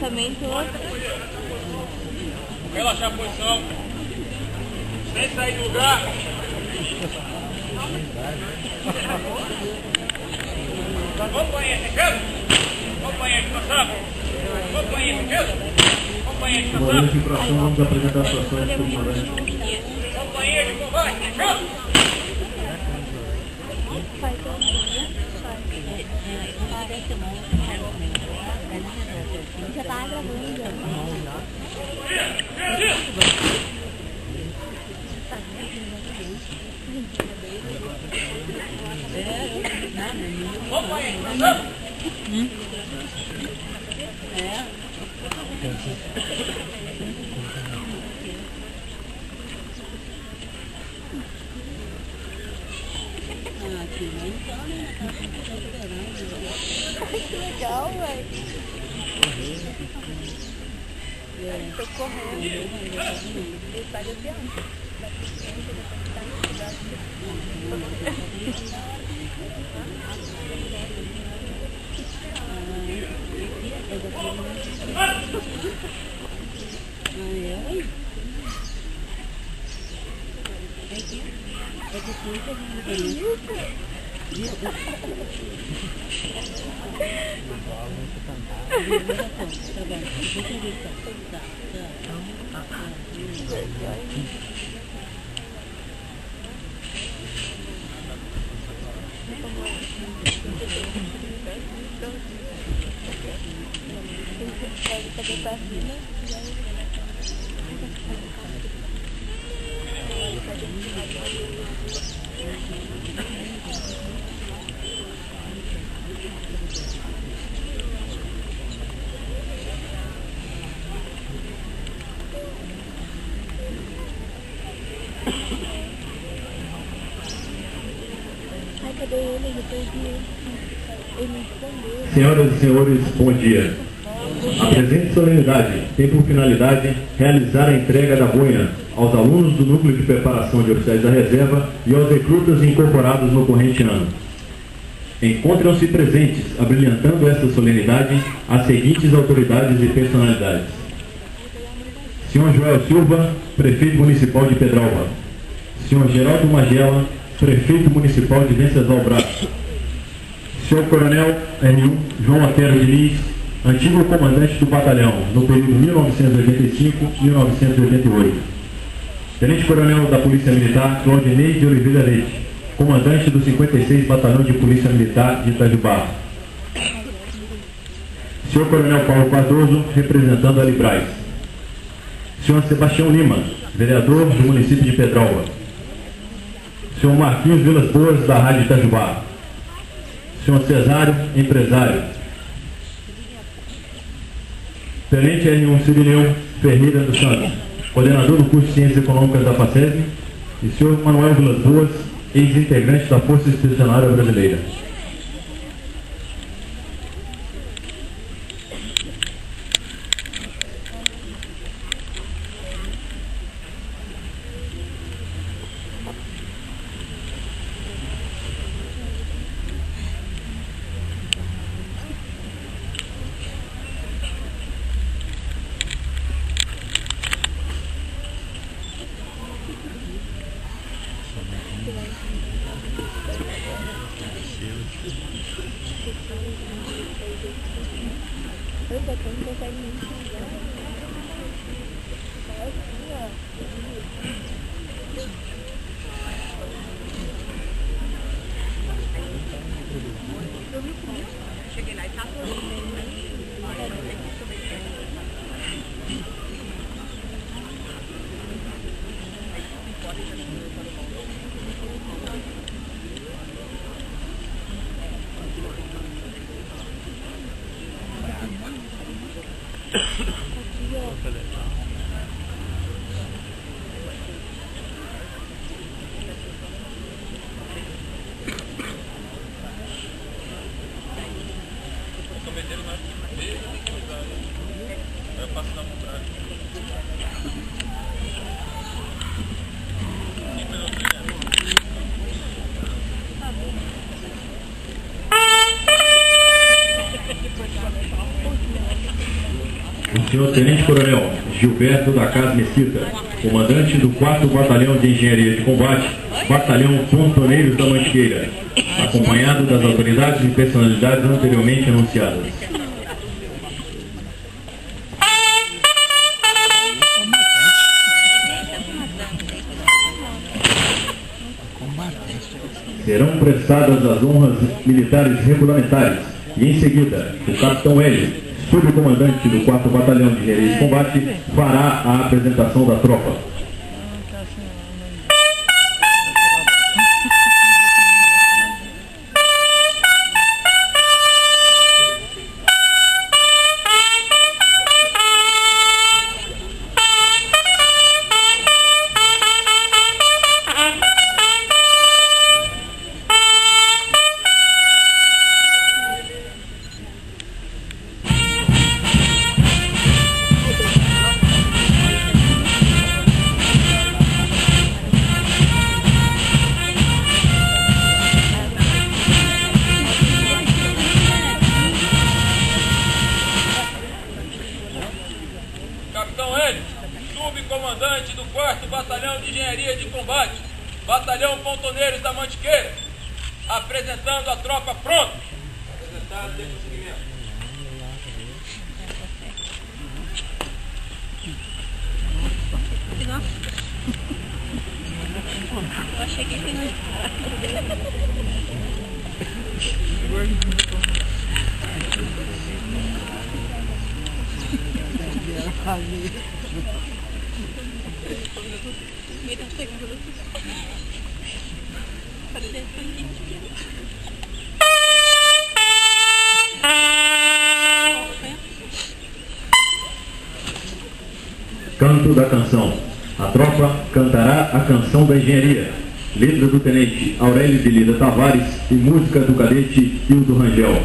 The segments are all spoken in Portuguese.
Também tô. Relaxar a posição. Sem sair do lugar. Companheiro, chegando. Companheiro, passado. Companheiro, chegando. Companheiro, passado. Boa noite, infração, vamos apresentar a situação de comandante. Companheiro de combate, chegando. Já tá gravando já. Que legal, velho. Tô correndo. Ele tá desviando. Senhoras e senhores, bom dia. A presente solenidade tem por finalidade realizar a entrega da boina aos alunos do Núcleo de Preparação de Oficiais da Reserva e aos recrutas incorporados no corrente ano. Encontram-se presentes, abrilhantando esta solenidade, as seguintes autoridades e personalidades: Sr. Joel Silva, Prefeito Municipal de Pedralva; Sr. Geraldo Magela, Prefeito Municipal de Venceslau Braz; Sr. Coronel R1 João Otero Diniz, antigo comandante do batalhão no período 1985-1988; Tenente Coronel da Polícia Militar Claudinei de Oliveira Leite, comandante do 56 Batalhão de Polícia Militar de Itajubá; Sr. Coronel Paulo Cardoso, representando a Libraz; Sr. Sebastião Lima, vereador do município de Pedralva; Sr. Marquinhos Vilas Boas, da Rádio Itajubá; Sr. Cesário, empresário; Tenente R1 Cirineu Ferreira dos Santos, coordenador do curso de Ciências Econômicas da FACESB; e Sr. Manuel Vilas Boas, ex-integrante da Força Expedicionária Brasileira. O senhor Tenente Coronel Gilberto da Casa Mesquita, comandante do 4º Batalhão de Engenharia de Combate, Batalhão Pontoneiros da Mantiqueira, acompanhado das autoridades e personalidades anteriormente anunciadas. Serão prestadas as honras militares regulamentares e, em seguida, o Capitão Hélio, subcomandante do 4º Batalhão de Engenharia de Combate, fará a apresentação da tropa. Subcomandante do 4º Batalhão de Engenharia de Combate, Batalhão Pontoneiros da Mantiqueira, apresentando a tropa pronta. Apresentado, tem prosseguimento. Canto da canção. A tropa cantará a canção da engenharia. Letra do tenente Aurélio de Lida Tavares e música do cadete Hildo Rangel.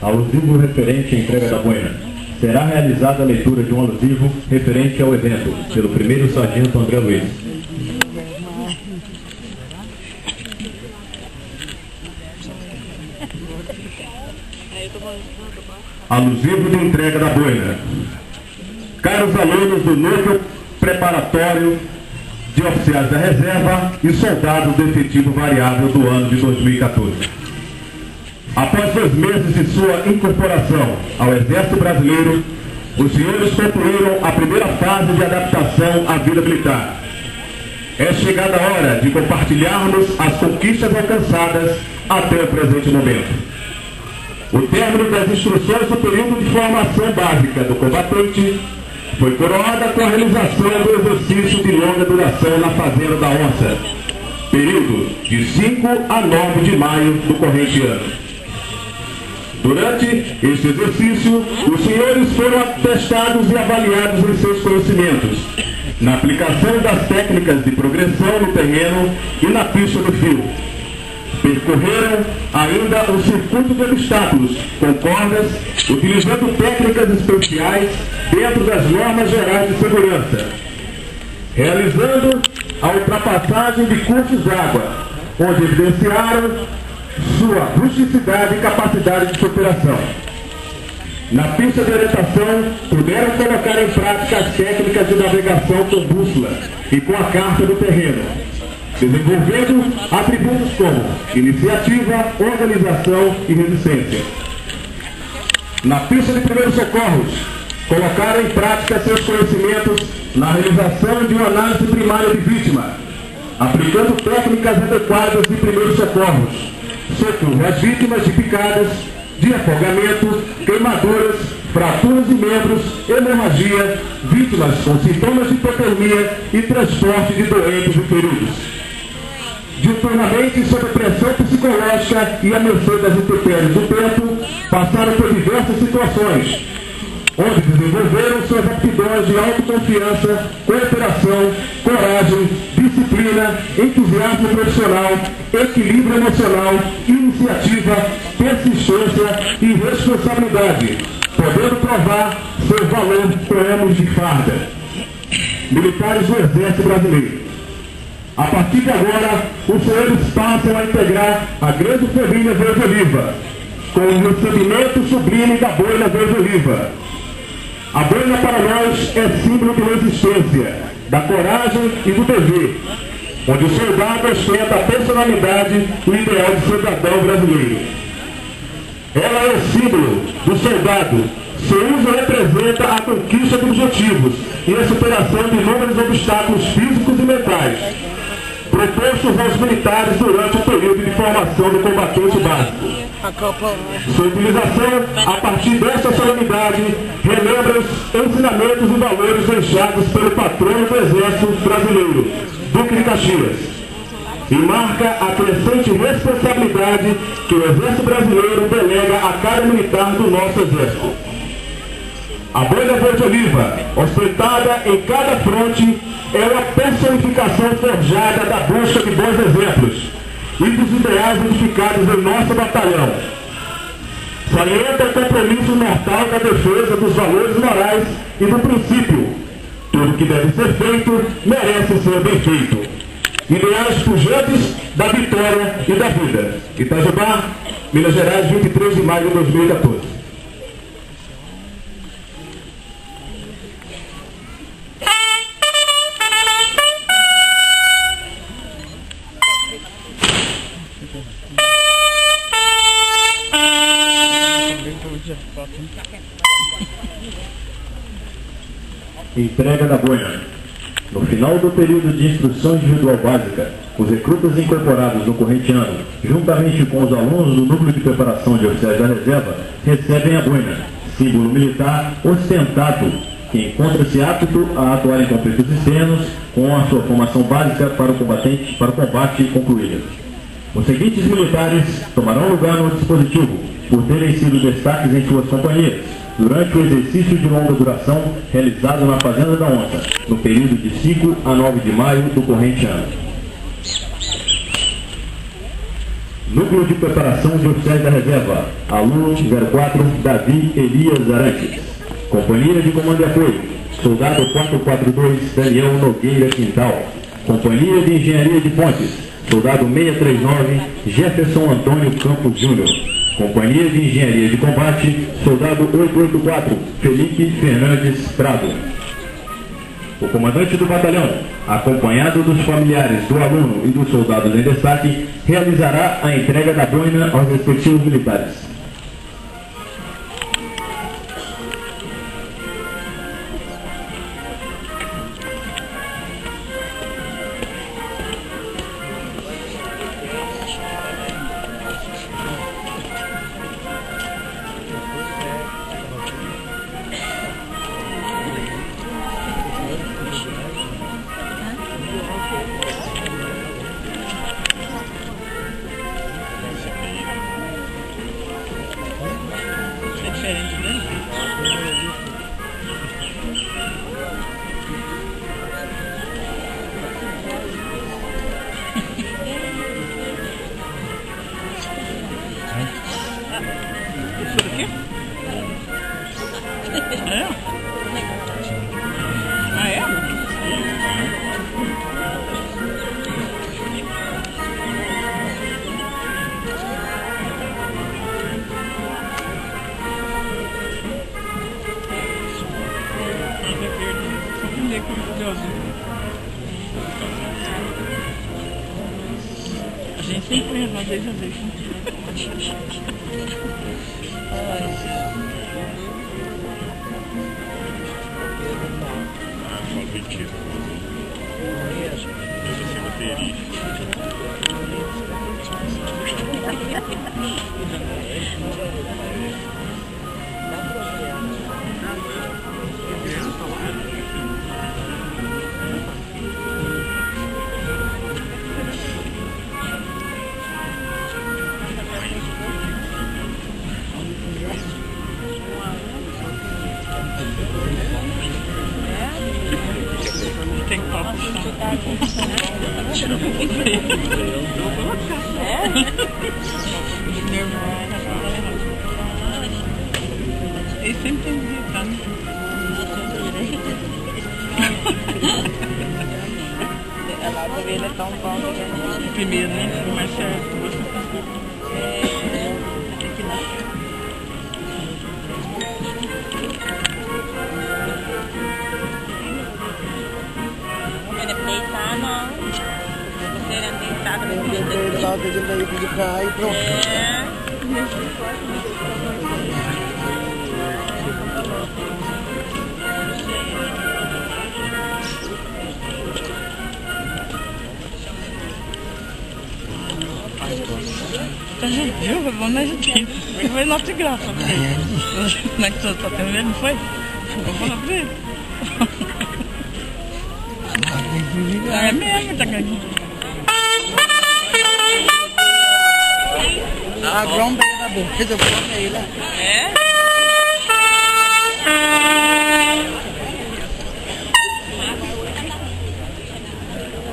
Alusivo referente à entrega da boina. Será realizada a leitura de um alusivo referente ao evento, pelo primeiro sargento André Luiz. Alusivo de entrega da boina. Caros alunos do núcleo preparatório de oficiais da reserva e soldados do efetivo variável do ano de 2014. Após 2 meses de sua incorporação ao Exército Brasileiro, os senhores concluíram a primeira fase de adaptação à vida militar. É chegada a hora de compartilharmos as conquistas alcançadas até o presente momento. O término das instruções do período de formação básica do combatente foi coroada com a realização do exercício de longa duração na Fazenda da Onça, período de 5 a 9 de maio do corrente ano. Durante este exercício, os senhores foram atestados e avaliados em seus conhecimentos, na aplicação das técnicas de progressão no terreno e na pista do fio. Percorreram ainda o circuito de obstáculos, com cordas, utilizando técnicas especiais dentro das normas gerais de segurança, realizando a ultrapassagem de cursos d'água, onde evidenciaram sua rusticidade e capacidade de superação. Na pista de orientação, puderam colocar em prática as técnicas de navegação com bússola, e com a carta do terreno, desenvolvendo atributos como iniciativa, organização e resistência. Na pista de primeiros socorros, colocaram em prática seus conhecimentos na realização de uma análise primária de vítima, aplicando técnicas adequadas de primeiros socorros, socorro às vítimas de picadas, de afogamento, queimaduras, fraturas de membros, hemorragia, vítimas com sintomas de hipotermia e transporte de doentes e feridos. Diuturnamente, sob pressão psicológica e à mercê das intempéries do tempo, passaram por diversas situações, onde desenvolveram suas aptidões de autoconfiança, cooperação, coragem, disciplina, entusiasmo profissional, equilíbrio emocional, iniciativa, persistência e responsabilidade, podendo provar seu valor com anos de farda. Militares do Exército Brasileiro. A partir de agora, os senhores passam a integrar a grande família Verde Oliva, com o recebimento sublime da boina Verde Oliva. A boina para nós é símbolo de resistência, da coragem e do dever, onde o soldado ostenta a personalidade e o ideal de cidadão brasileiro. Ela é o símbolo do soldado. Seu uso representa a conquista de objetivos e a superação de inúmeros obstáculos físicos e mentais, propostos aos militares durante o período de formação do combatente básico. Sua utilização, a partir desta solenidade, relembra os ensinamentos e valores deixados pelo patrono do Exército Brasileiro, Duque de Caxias, e marca a crescente responsabilidade que o Exército Brasileiro delega a cada militar do nosso Exército. A boina Verde Oliva, ostentada em cada fronte, é uma personificação forjada da busca de bons exemplos e dos ideais edificados em nosso batalhão. Salienta o compromisso mortal da defesa dos valores morais e do princípio. Tudo que deve ser feito merece ser bem feito. Ideais pujantes da vitória e da vida. Itajubá, Minas Gerais, 23 de maio de 2014. Entrega da boina. No final do período de instrução individual básica, os recrutas incorporados no corrente ano, juntamente com os alunos do Núcleo de Preparação de Oficiais da Reserva, recebem a boina, símbolo militar ostentado, que encontra-se apto a atuar em conflitos externos com a sua formação básica para o combate concluída. Os seguintes militares tomarão lugar no dispositivo, por terem sido destaques em suas companhias, durante o exercício de longa duração realizado na Fazenda da Onça, no período de 5 a 9 de maio do corrente ano. Núcleo de Preparação de Oficiais da Reserva, aluno 04 Davi Elias Arantes. Companhia de Comando e Apoio, soldado 442 Daniel Nogueira Quintal. Companhia de Engenharia de Pontes, soldado 639 Jefferson Antônio Campos Júnior. Companhia de Engenharia de Combate, soldado 884, Felipe Fernandes Prado. O comandante do batalhão, acompanhado dos familiares do aluno e dos soldados em destaque, realizará a entrega da boina aos respectivos militares. sempre uma vez a vez. Mentira. Eu sou feliz. Tem copo. Ele sempre tem visitando. Ela pra ele é tão bom que Primeiro, né? Mais certo. deitar, não. Você era deitado, Ele lá pedindo aí de cá e pronto. Viu? Foi bom na justiça. Foi nossa graça. Não é que você tá tendo medo, não foi? Vou falar pra ele. É mesmo, tá ganhando. A grão veio na boca, eu vou aí, né? É?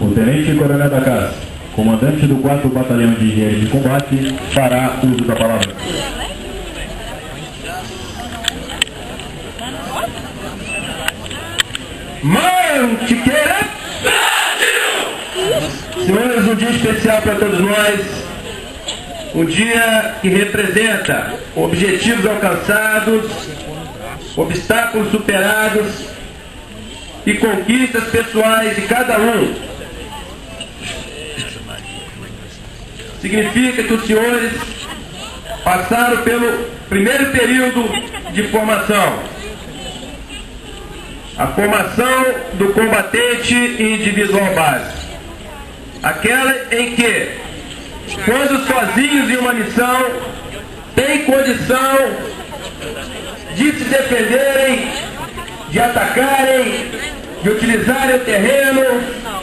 O Tenente Coronel da Casa, comandante do 4º Batalhão de Engenharia de Combate, fará uso da palavra. Mantiqueira! Senhores, um dia especial para todos nós, um dia que representa objetivos alcançados, obstáculos superados e conquistas pessoais de cada um. Significa que os senhores passaram pelo primeiro período de formação. A formação do combatente individual básico. Aquela em que, quando sozinhos em uma missão, têm condição de se defenderem, de atacarem, de utilizarem o terreno,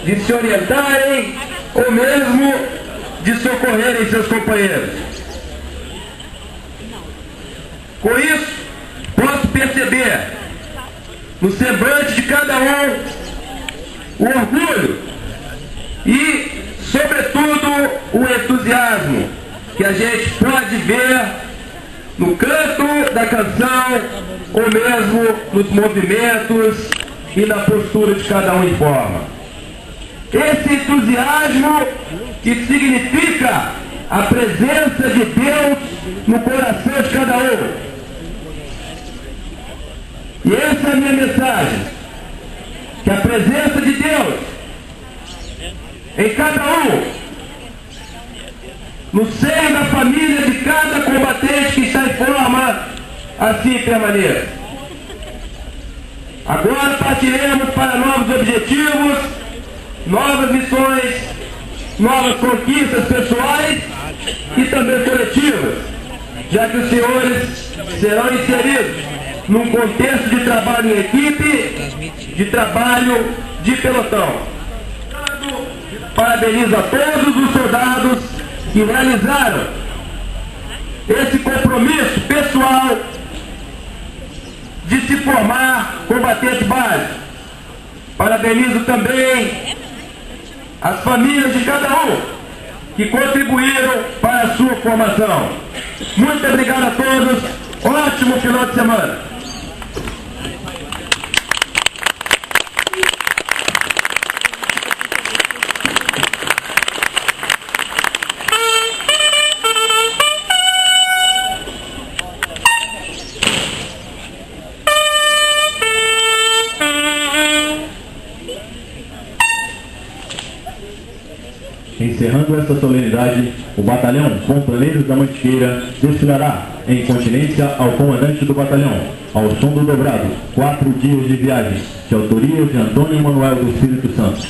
de se orientarem, ou mesmo de socorrerem seus companheiros. Com isso, posso perceber no semblante de cada um o orgulho e, sobretudo, o entusiasmo que a gente pode ver no canto da canção ou mesmo nos movimentos e na postura de cada um em forma. Esse entusiasmo que significa a presença de Deus no coração de cada um. E essa é a minha mensagem, que a presença de Deus em cada um, no seio da família de cada combatente que está em forma, assim permaneça. Agora partiremos para novos objetivos, novas missões, novas conquistas pessoais e também coletivas, já que os senhores serão inseridos num contexto de trabalho em equipe, de trabalho de pelotão. Parabenizo a todos os soldados que realizaram esse compromisso pessoal de se formar combatente básico. Parabenizo também as famílias de cada um que contribuíram para a sua formação. Muito obrigado a todos. Ótimo final de semana. Encerrado. Encerrando esta solenidade, o batalhão Companheiros da Mantiqueira desfilará em continência ao comandante do batalhão, ao som do dobrado, 4 dias de viagem, de autoria de Antônio Manuel do Espírito Santo.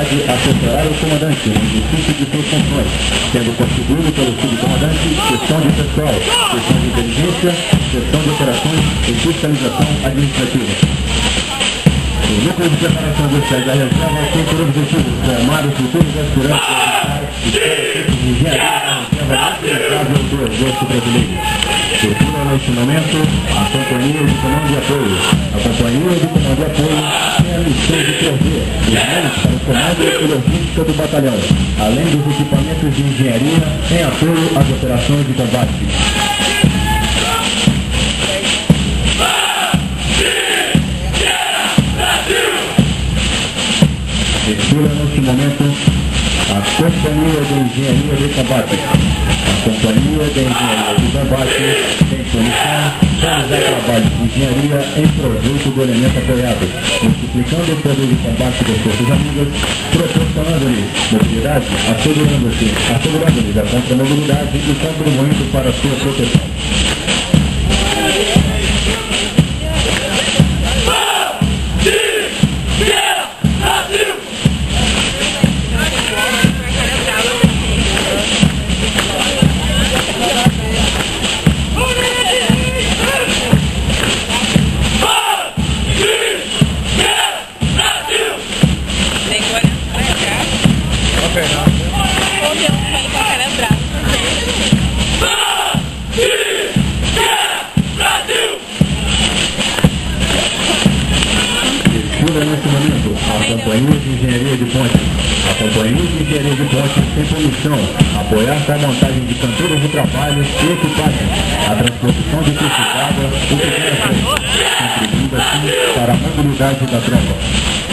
Assessorar o comandante no exercício de suas funções, sendo constituído pelo subcomandante, gestão de pessoal, gestão de inteligência, gestão de operações e fiscalização administrativa. O núcleo de preparação dos oficiais da reserva tem por objetivo formar os futuros aspirantes e de engenharia da reserva mais do exército brasileiro. Procura neste momento a Companhia de Comando de Apoio. A Companhia de Comando de Apoio tem a missão de prover os meios para o comando e logística do batalhão, além dos equipamentos de engenharia em apoio às operações de combate. Desfila neste momento a Companhia de Engenharia de Combate. A Companhia de Engenharia de Combate tem por missão realizar trabalhos de engenharia em proveito do elemento apoiado, multiplicando o poder de combate das forças amigas, proporcionando-lhes mobilidade, assegurando-lhes a contra-mobilidade e contribuindo para a sua proteção. Companhia de Engenharia de Pontes. A Companhia de Engenharia de Pontes tem por missão apoiar a montagem de canteiros de trabalho e equipagem, a transposição de cursos d'água e de contribuindo assim para a mobilidade da tropa.